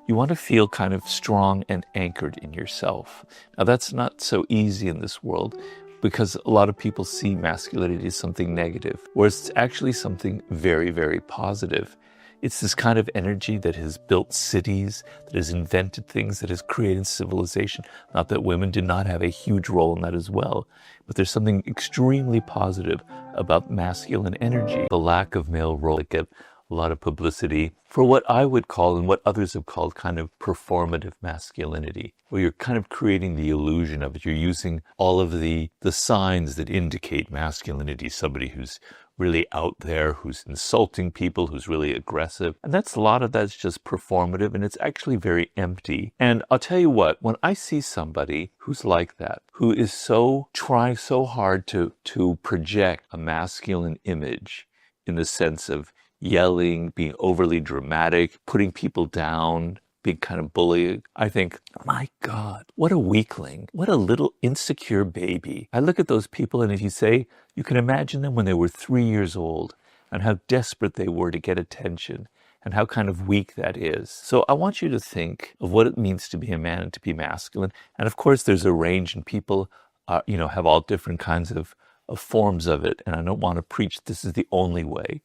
You want to feel kind of strong and anchored in yourself. Now, that's not so easy in this world because a lot of people see masculinity as something negative, whereas it's actually something very, very positive. It's this kind of energy that has built cities, that has invented things, that has created civilization. Not that women did not have a huge role in that as well, but there's something extremely positive about masculine energy. The lack of male role that get a lot of publicity for what I would call, and what others have called, kind of performative masculinity, where you're kind of creating the illusion of it. You're using all of the signs that indicate masculinity, somebody who's really out there, who's insulting people, who's really aggressive. And that's a lot of that's just performative, and it's actually very empty. And I'll tell you what, when I see somebody who's like that, who is trying so hard to project a masculine image in the sense of yelling, being overly dramatic, putting people down, being kind of bullying, I think, my God, what a weakling, what a little insecure baby. I look at those people, and if you can imagine them when they were 3 years old and how desperate they were to get attention and how kind of weak that is. So I want you to think of what it means to be a man and to be masculine. And of course, there's a range, and people have all different kinds of forms of it. And I don't want to preach this is the only way.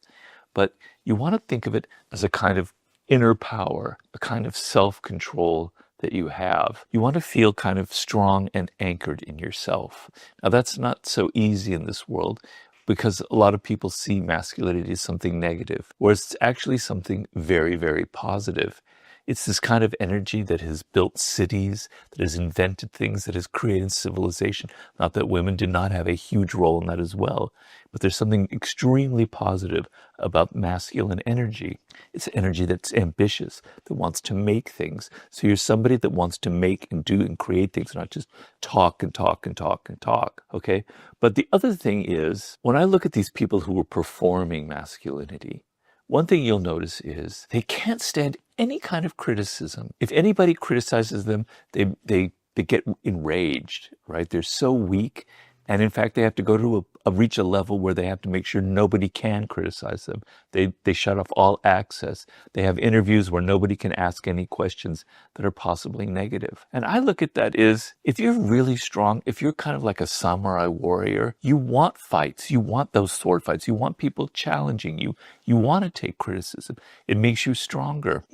But you want to think of it as a kind of inner power, a kind of self-control that you have. You want to feel kind of strong and anchored in yourself. Now, that's not so easy in this world because a lot of people see masculinity as something negative, whereas it's actually something very, very positive. It's this kind of energy that has built cities, that has invented things, that has created civilization. Not that women did not have a huge role in that as well, but there's something extremely positive about masculine energy. It's energy that's ambitious, that wants to make things. So you're somebody that wants to make and do and create things, not just talk and talk and talk and talk, okay? But the other thing is, when I look at these people who are performing masculinity, one thing you'll notice is they can't stand any kind of criticism. If anybody criticizes them, they get enraged, right? They're so weak. And in fact, they have to go to reach a level where they have to make sure nobody can criticize them. They shut off all access. They have interviews where nobody can ask any questions that are possibly negative. And I look at that as, if you're really strong, if you're kind of like a samurai warrior, you want fights. You want those sword fights. You want people challenging you. You want to take criticism. It makes you stronger.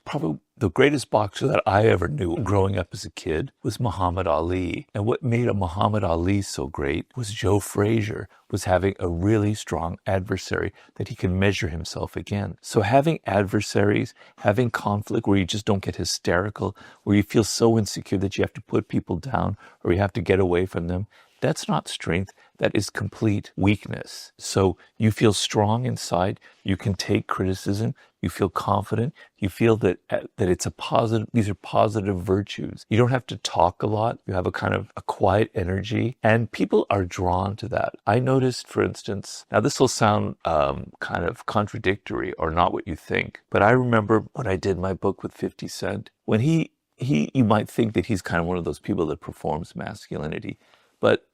Probably the greatest boxer that I ever knew growing up as a kid was Muhammad Ali. And what made Muhammad Ali so great was Joe Frazier was having a really strong adversary that he can measure himself against. So having adversaries, having conflict where you just don't get hysterical, where you feel so insecure that you have to put people down or you have to get away from them, that's not strength. That is complete weakness. So you feel strong inside. You can take criticism. You feel confident. You feel that it's a positive. These are positive virtues. You don't have to talk a lot. You have a kind of a quiet energy, and people are drawn to that. I noticed, for instance, now this will sound kind of contradictory or not what you think, but I remember when I did my book with 50 Cent, when you might think that he's kind of one of those people that performs masculinity, but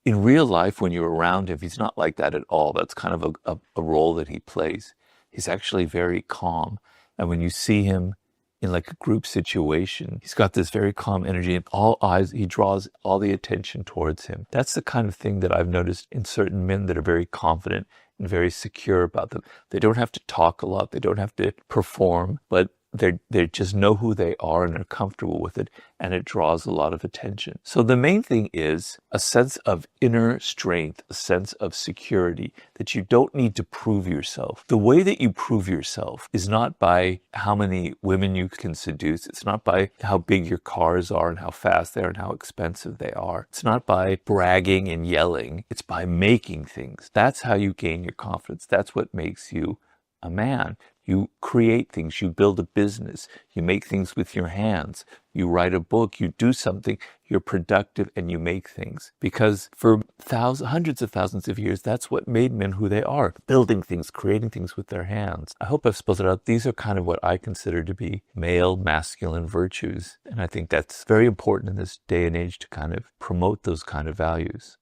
in real life, when you're around him, he's not like that at all. That's kind of a role that he plays. He's actually very calm. And when you see him in like a group situation, he's got this very calm energy, and all eyes, he draws all the attention towards him. That's the kind of thing that I've noticed in certain men that are very confident and very secure about them. They don't have to talk a lot. They don't have to perform, but they just know who they are and they're comfortable with it, and it draws a lot of attention. So the main thing is a sense of inner strength, a sense of security, that you don't need to prove yourself. The way that you prove yourself is not by how many women you can seduce. It's not by how big your cars are and how fast they are and how expensive they are. It's not by bragging and yelling. It's by making things. That's how you gain your confidence. That's what makes you a man. You create things, you build a business, you make things with your hands, you write a book, you do something, you're productive, and you make things. Because for hundreds of thousands of years, that's what made men who they are, building things, creating things with their hands. I hope I've spelled it out. These are kind of what I consider to be male, masculine virtues. And I think that's very important in this day and age to kind of promote those kind of values.